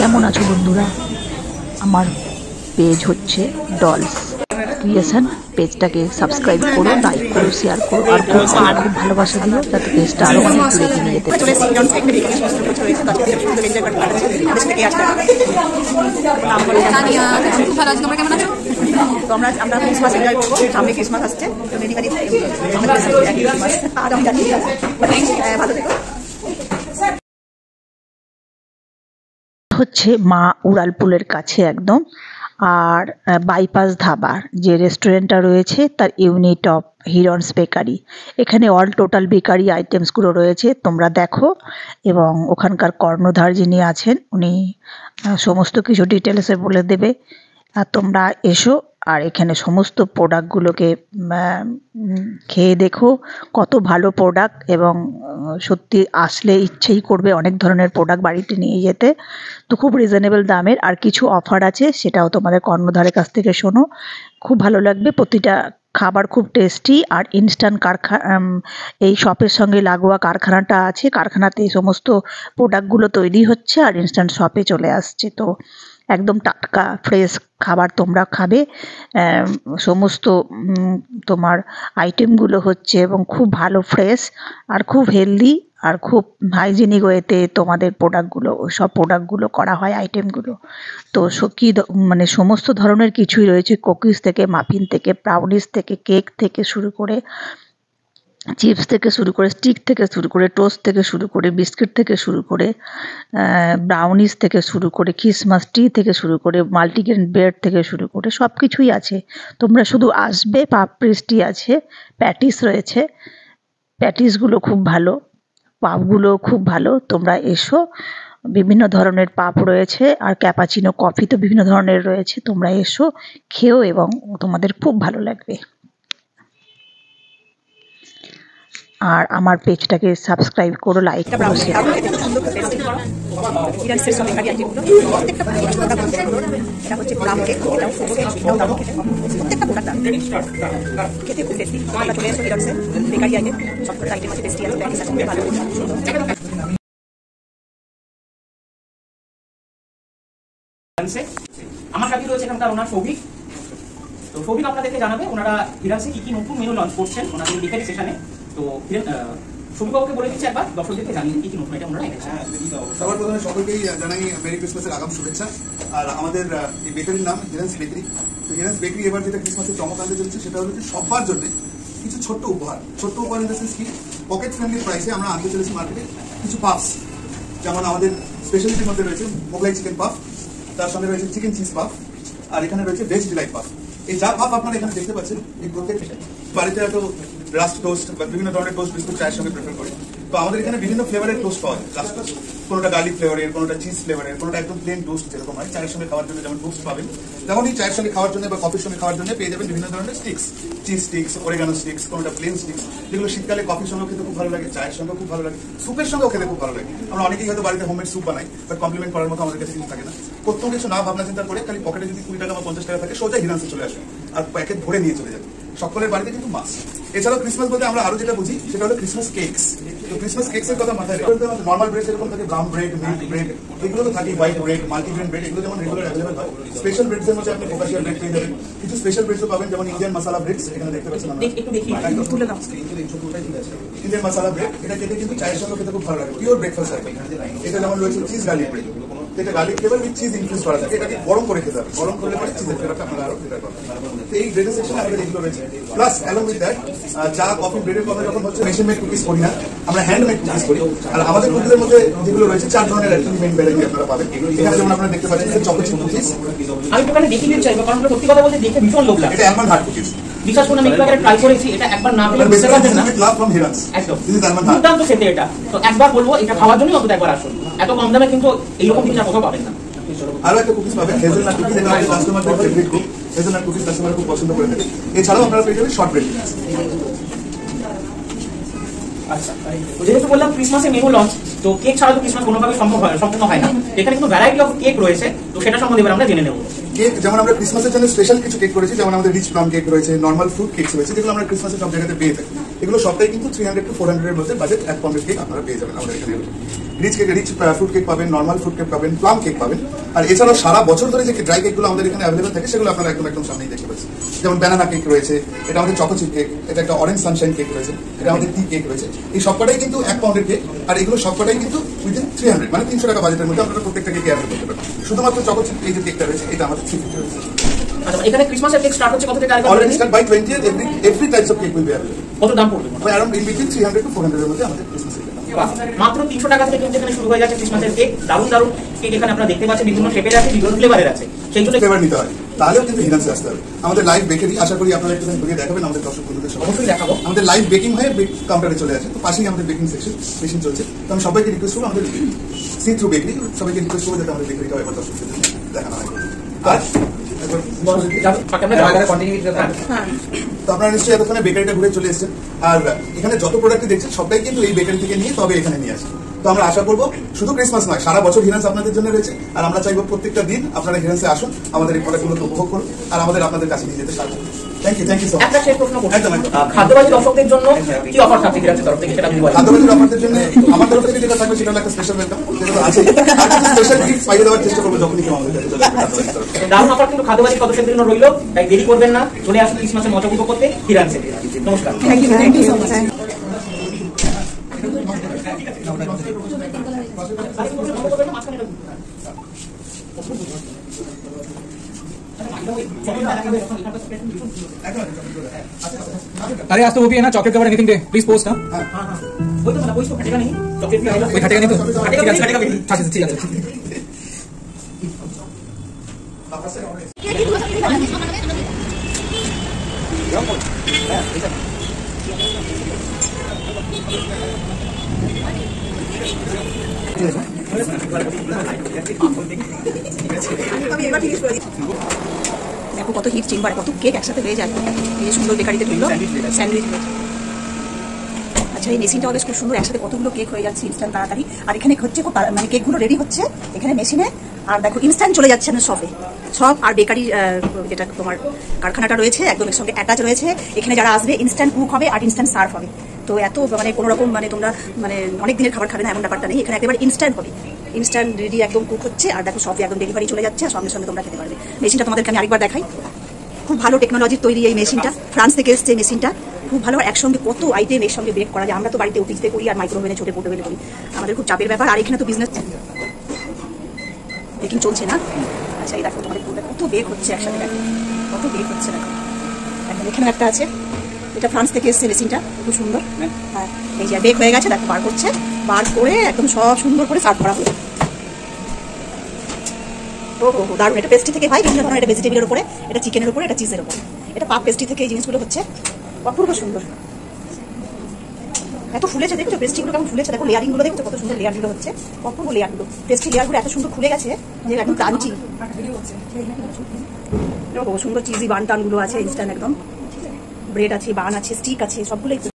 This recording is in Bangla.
কেমন আছো বন্ধুরা? আমার পেজ হচ্ছে ডলস ক্রিয়েশন। পেজটাকে সাবস্ক্রাইব করো, লাইক করো, শেয়ার করো, আর খুব ভালোবাসা দিও যাতে পেজটা আরো অনেক দূরে এগিয়ে নিয়ে যেতে পারে। আমরা ক্রিসমাস এনজয় করবো, সামনে ক্রিসমাস আসছে, ভালো থেকো। হচ্ছে মা উড়ালপুলের কাছে একদম, আর বাইপাস ধাবার যে রেস্টুরেন্টটা রয়েছে তার ইউনিট অফ হিরন্স বেকারি। এখানে অল টোটাল বেকারি আইটেমসগুলো রয়েছে, তোমরা দেখো। এবং ওখানকার কর্ণধার যিনি আছেন উনি সমস্ত কিছু ডিটেলসে বলে দেবে। আর তোমরা এসো আর এখানে সমস্ত প্রোডাক্টগুলোকে খেয়ে দেখো, কত ভালো প্রোডাক্ট। এবং সত্যি আসলে ইচ্ছেই করবে অনেক ধরনের প্রোডাক্ট বাড়িতে নিয়ে যেতে। তো খুব রিজনেবল দামের, আর কিছু অফার আছে সেটাও তোমাদের কর্ণধারের কাছ থেকে শোনো, খুব ভালো লাগবে। প্রতিটা খাবার খুব টেস্টি। আর ইনস্ট্যান্ট এই শপের সঙ্গে লাগোয়া কারখানাটা আছে, কারখানাতে এই সমস্ত প্রোডাক্টগুলো তৈরি হচ্ছে আর ইনস্ট্যান্ট শপে চলে আসছে। তো একদম টাটকা ফ্রেশ খাবার তোমরা খাবে। সমস্ত তোমার আইটেমগুলো হচ্ছে এবং খুব ভালো ফ্রেশ আর খুব হেলদি আর খুব হাইজিনিক ওয়েতে তোমাদের প্রোডাক্টগুলো, সব প্রোডাক্টগুলো করা হয় আইটেমগুলো। তো কী মানে সমস্ত ধরনের কিছুই রয়েছে, কুকিজ থেকে, মাফিন থেকে, ব্রাউনিস থেকে, কেক থেকে শুরু করে, চিপস থেকে শুরু করে, স্টিক থেকে শুরু করে, টোস্ট থেকে শুরু করে, বিস্কিট থেকে শুরু করে, ব্রাউনিস থেকে শুরু করে, ক্রিসমাস ট্রি থেকে শুরু করে, মাল্টিগ্রেন ব্রেড থেকে শুরু করে সব কিছুই আছে। তোমরা শুধু আসবে। পাপ পেস্ট্রি আছে, প্যাটিস রয়েছে, প্যাটিসগুলো খুব ভালো, পাপগুলো খুব ভালো। তোমরা এসো, বিভিন্ন ধরনের পাপ রয়েছে, আর ক্যাপাচিনো কফি তো বিভিন্ন ধরনের রয়েছে। তোমরা এসো, খেও এবং তোমাদের খুব ভালো লাগবে। আর আমার পেজটাকে সাবস্ক্রাইব করো, লাইক করো, শেয়ার করো। আমার সাথে রয়েছে এখানকার ওনার সৌভিক। তো সৌভিক আপনাদেরকে জানাবে ওনারা হিরান্সে কি কি নতুন মেনু লঞ্চ করছেন ওনাদের বিকেলি সেশনে। তো সৌভিকবাবুকে বলে দিচ্ছি একবার দর্শকদেরকে জানিয়ে কি কি নতুন এটা ওনারা এনেছেন। সবার প্রথমে সকলকেই জানাই মেরি ক্রিসমাসের আগাম শুভেচ্ছা। আর আমাদের এই বেকারির নাম হিরান্স বেকারি। তো হিরান্স বেকারি এবার যেটা ক্রিসমাসের চমক আনতে চলছে সেটা হলো সবার জন্য কিছু ছোট্ট উপহার ইন দ্য সেন্স কি পকেট ফ্রেন্ডলি প্রাইসে আমরা আনতে চলেছি মার্কেটে কিছু পাফস। যেমন আমাদের স্পেশালিটির মধ্যে রয়েছে মোগলাই চিকেন পাফ, তার সঙ্গে রয়েছে চিকেন চিজ পাফ, আর এখানে রয়েছে ভেজ ডিলাইট পাফ। এই যা পাফ আপনারা এখানে দেখতে পাচ্ছেন এই প্রত্যেকটা বাড়িতে হয়তো রাস্ট টোস্ট বা বিভিন্ন ধরনের টোস্ট বিস্কুট চায়ের সঙ্গে প্রেফার করি। তো আমাদের এখানে বিভিন্ন ফ্লেভারের টোস্ট পাওয়া যায়। রাস্ট টোস্ট কোনোটা গার্লিক ফ্লেভারের, কোনোটা চিজ ফ্লেভারের, কোনোটা একদম প্লেন টোস্ট যেরকম হয় চায়ের সঙ্গে খাওয়ার জন্য যেমন টোস্ট পাবেন, তেমনই চায়ের সঙ্গে খাওয়ার জন্য বা কফির সঙ্গে খাওয়ার জন্য পেয়ে যাবেন বিভিন্ন ধরনের sticks, cheese sticks, oregano sticks, কোনোটা প্লেন স্টিক্স, যেগুলো শীতকালে কফির সঙ্গে খেতে খুব ভালো লাগে, চায়ের সঙ্গে খুব ভালো লাগে, স্যুপের সঙ্গেও খেতে খুব ভালো লাগে। আমরা অনেকেই হয়তো বাড়িতে হোমমেড স্যুপ বানাই, বাট কমপ্লিমেন্ট করার মতো আমাদের কাছে কিছু থাকে না। প্রথম কিছু না ভাবনা চিন্তা করে খালি পকেটে যদি 20 টাকা বা 50 টাকা থাকে সোজা হিরান্সে চলে আসবে আর প্যাকেট ভরে নিয়ে চলে যাবে। সকলের বাড়িতে কিন্তু মাস। এছাড়াও ক্রিসমাস বলতে আমরা আরো যেটা বুঝি সেটা হলো ক্রিসমাস কেকস। তো ক্রিসমাস কেকস এর কথা মাথায় রাখতে হবে। নর্মাল ব্রেড যেরকম থাকে, ব্রাউন ব্রেড, মিল্ক ব্রেড, এগুলো তো থাকে, হোয়াইট ব্রেড, মাল্টিগ্রেন ব্রেড, এগুলো যেমন রেগুলার অ্যাভেলেবল হয়। স্পেশাল ব্রেডস এর মধ্যে আপনি ফোকাসিয়া ব্রেড পেয়ে যাবেন, কিছু স্পেশাল ব্রেডসও পাবেন যেমন ইন্ডিয়ান মশলা ব্রেডস। এখানে দেখতে পাচ্ছেন আমরা ইন্ডিয়ান মশলা ব্রেড। এটা খেতে কিন্তু চায়ের সঙ্গে খেতে খুব ভালো লাগে, পিওর ব্রেকফাস্ট আর এটা যেমন রয়েছে চিজ গার্লিক ব্রেড। এটা garlic flavour with cheese infuse করা থাকে, এটাকে গরম করে খেতে হবে, গরম করলে পরে চিজের ফ্লেভারটা আপনারা আরো ফ্লেভার পাবেন। তো এই ব্রেডের সেকশনে আমাদের এগুলো রয়েছে। প্লাস অ্যালং উইথ দ্যাট চা কফি ব্রেডের কথা যখন হচ্ছে মেশিন মেড কুকিজ করি না, আমরা হ্যান্ডমেড কুকিজ করি। আর আমাদের কুকিজের মধ্যে যেগুলো রয়েছে 4 ধরনের মেইন ভ্যারাইটি আপনারা পাবেন। এখানে যেমন আপনারা দেখতে পাচ্ছেন চকোচিপ কুকিজ। আমি দোকানে দেখে নিতে চাইবো কারণ সত্যি কথা বলতে দেখে ভীষণ লোভ লাগে। এটা অ্যালমন্ড হার্ট কুকিজ। বিশ্বাস করুন আমি একবার ট্রাই করেছি, এটা একবার না পেলে বুঝতে পারবেন না। লাভ ফ্রম হিরান্স একদম দিস ইজ অ্যালমন্ড হার্ট। দুর্দান্ত খেতে এটা। তো একবার বলবো এটা খাওয়ার জন্য অন্তত একবার আসুন। এত কম দামে কিন্তু এইরকম কিছু কোথাও পাবেন না। আরো একটা কুকিজ পাবেন হেজেলনাট কুকিজ, এটা কাস্টমারদের favourite cook. Hazelnut cookies customer খুব পছন্দ করে থাকে। এছাড়াও আপনারা পেয়ে যাবেন শর্ট ব্রেড। আচ্ছা, যেহেতু বললাম ক্রিসমাসে মেনু লঞ্চ, তো কেক ছাড়া তো ক্রিসমাস কোনোভাবে সম্পূর্ণ হয় না। এখানে কিন্তু ভ্যারাইটি অফ কেক রয়েছে, তো সেটা সম্বন্ধে এবার আমরা জেনে নেব। কেক যেমন আমরা ক্রিসমাসের জন্য স্পেশাল কিছু কেক করেছি, যেমন আমাদের রিচ প্লাম কেক রয়েছে, নর্মাল ফ্রুট কেক রয়েছে, যেগুলো আমরা ক্রিসমাসের সব জায়গাতে পেয়ে থাকি। এগুলো সবটাই কিন্তু 300 to 400 এর মধ্যে বাজেট 1 পাউন্ডের কেক আপনারা পেয়ে যাবেন আমাদের এখানে। রিচ ফ্রুট কেক পাবেন, নর্মাল ফ্রুট কেক পাবেন, প্লাম কেক পাবেন। আর এছাড়াও সারা বছর ধরে যে ড্রাই কেকগুলো আমাদের এখানে অ্যাভেলেবল থাকে সেগুলো আপনারা একদম সামনেই দেখতে পাচ্ছেন। যেমন ব্যানানা কেক রয়েছে, এটা আমাদের চকোচিপ কেক, এটা একটা অরেঞ্জ সানশাইন কেক রয়েছে, এটা আমাদের টি কেক রয়েছে। এই সবকটাই কিন্তু 1 পাউন্ডের কেক, আর এগুলো সবকটাই কিন্তু উইদিন 300 মানে 300 টাকা বাজেটের মধ্যে আপনারা প্রত্যেকটা কেক অ্যাভেলেবল করতে পারেন। শুধুমাত্র চকোচিপ এই যে কেকটা রয়েছে এটা আমাদের 350 রয়েছে। আচ্ছা, এখানে ক্রিসমাসের কেক স্টার্ট হচ্ছে কত থেকে? Already start by 20 every types of cake will be available. কত দাম পড়বে? Around in between 300 to 400 এর মধ্যে আমাদের ক্রিসমাস কেক। মাত্র 300 টাকা থেকে কিন্তু এখানে শুরু হয়ে যাচ্ছে ক্রিসমাসের কেক। দারুণ দারুণ কেক এখানে আপনারা দেখতে পাচ্ছেন, বিভিন্ন শেপের আছে, বিভিন্ন ফ্লেভারের আছে। সেইগুলো ফ্লেভার নিতে হয় তাহলেও কিন্তু হিরান্সে আসতে হবে। আমাদের লাইভ বেকারি, আশা করি আপনারা একটু ঘুরিয়ে দেখাবেন আমাদের দর্শক বন্ধুদের সঙ্গে। অবশ্যই দেখাবো। আমাদের লাইভ বেকিং হয়ে কাউন্টারে চলে আসে, তো পাশেই আমাদের বেকিং সেকশন মেশিন চলছে। তো আমি সবাইকে রিকোয়েস্ট করবো আমাদের সি থ্রু বেকারি, সবাইকে রিকোয়েস্ট করবো যাতে আমাদের বেকারিটাও একবার দর্শকদের জন্য দেখানো হয়। আর তো আপনারা নিশ্চয়ই এতক্ষণে বেকারিটা ঘুরে চলে এসেছেন, আর এখানে যত প্রোডাক্ট দেখছেন সবটাই কিন্তু এই বেকারি থেকে নিয়ে তবে এখানে নিয়ে আসেন। তো আমরা আশা করবো শুধু ক্রিসমাস নয়, সারা বছর হিরান্স আপনাদের জন্য রয়েছে, আর আমরা চাইবো প্রত্যেকটা দিন আপনারা হিরান্সে আসুন, আমাদের এই প্রোডাক্টগুলোকে উপভোগ করুন, আর আমাদের আপনাদের কাছে নিয়ে যেতে সাহায্য করুন। Thank you so much. একটা শেষ প্রশ্ন করছি, একদম। খাদ্যবাজি দর্শকদের জন্য কি অফার থাকছে হিরান্সের তরফ থেকে সেটা আপনি বলেন। খাদ্যবাজির অফারদের জন্য আমার তরফ থেকে যেটা থাকবে সেটা হলো একটা স্পেশাল ওয়েলকাম, যেটা তো আছে, আর কিছু স্পেশাল গিফট পাইয়ে দেওয়ার চেষ্টা করবো যখনই কেউ আমাদের কাছে চলে আসবে। দারুণ অফার কিন্তু খাদ্যবাজি সদস্যদের জন্য রইল, তাই দেরি করবেন না, চলে আসুন ক্রিসমাসের মজা উপভোগ করতে হিরান্সে। নমস্কার। Thank you so much. अरे आज तो वो भी है ना chocolate cover anything day please post ना ওই তো ওই তো খাটেगा नहीं, चॉकलेट भी आएगा। कोई खाटेगा नहीं तो खाटेगा नहीं, खाटेगा भी। ठीक है আমি এবার ফিনিশ করে দিই। দেখো কত হিট চেম্বার, কত কেক একসাথে হয়ে যায়। এই সুন্দর বেকারিতে ঢুকলো স্যান্ডউইচ। আচ্ছা, এই মেশিনটা বেশ খুব সুন্দর, একসাথে কতগুলো কেক হয়ে যাচ্ছে ইনস্ট্যান্ট তাড়াতাড়ি। আর এখানে হচ্ছে মানে কেকগুলো রেডি হচ্ছে এখানে মেশিনে, আর দেখো ইনস্ট্যান্ট চলে যাচ্ছে না শপে সব। আর বেকারি যেটা তোমার কারখানাটা রয়েছে একদম এর সঙ্গে অ্যাটাচ রয়েছে। এখানে যারা আসবে ইনস্ট্যান্ট কুক হবে আর ইনস্ট্যান্ট সার্ভ হবে। তো এত মানে কোনো রকম মানে তোমরা মানে অনেক দিনের খাবার খাবে না এমন ব্যাপারটা নেই, এখানে একেবারে ইনস্ট্যান্ট হবে, ইনস্ট্যান্ট রেডি একদম কুক হচ্ছে। আর দেখো শপে একদম ডেলিভারি চলে যাচ্ছে, আর সঙ্গে সঙ্গে তোমরা খেতে পারবে। মেশিনটা তোমাদেরকে আমি আরেকবার দেখাই, খুব ভালো টেকনোলজির তৈরি এই মেশিনটা, ফ্রান্স থেকে এসছে মেশিনটা, খুব ভালো। একসঙ্গে কত আইটেম এর সঙ্গে বেক করা যায়। আমরা তো বাড়িতে অফিসে করি আর মাইক্রোওভেনে ছোটো পোর্টেবলে করি, আমাদের খুব চাপের ব্যাপার। আর এখানে তো বিজনেস বেকিং চলছে না। আচ্ছা, এই দেখো তোমাদের কত বেক হচ্ছে একসাথে, দেখো কত বেক হচ্ছে। দেখো এখানে একটা আছে, এটা ফ্রান্স থেকে এসছে মেশিনটা, খুব সুন্দর। হ্যাঁ, এই যে বেক হয়ে গেছে, দেখো বার করছে, বার করে একদম সব সুন্দর করে সার্ভ করা হবে। ও দারুণ। এটা পেস্ট্রি থেকে হয় বিভিন্ন ধরনের, এটা ভেজিটেবলের উপরে, এটা চিকেনের উপরে, এটা চিজের উপরে, এটা পাপ পেস্ট্রি থেকে এই জিনিসগুলো হচ্ছে। অপূর্ব সুন্দর, এত ফুলেছে দেখছো পেস্ট্রিগুলো কেমন ফুলেছে, দেখো লেয়ারিংগুলো দেখছো কত সুন্দর লেয়ারগুলো হচ্ছে, অপূর্ব লেয়ারগুলো, পেস্ট্রি লেয়ারগুলো এত সুন্দর খুলে গেছে যে একদম ক্রাঞ্চি। সুন্দর চিজি বান টানগুলো আছে ইনস্ট্যান্ট একদম, ব্রেড আছে, বান আছে, স্টিক আছে, সবগুলোই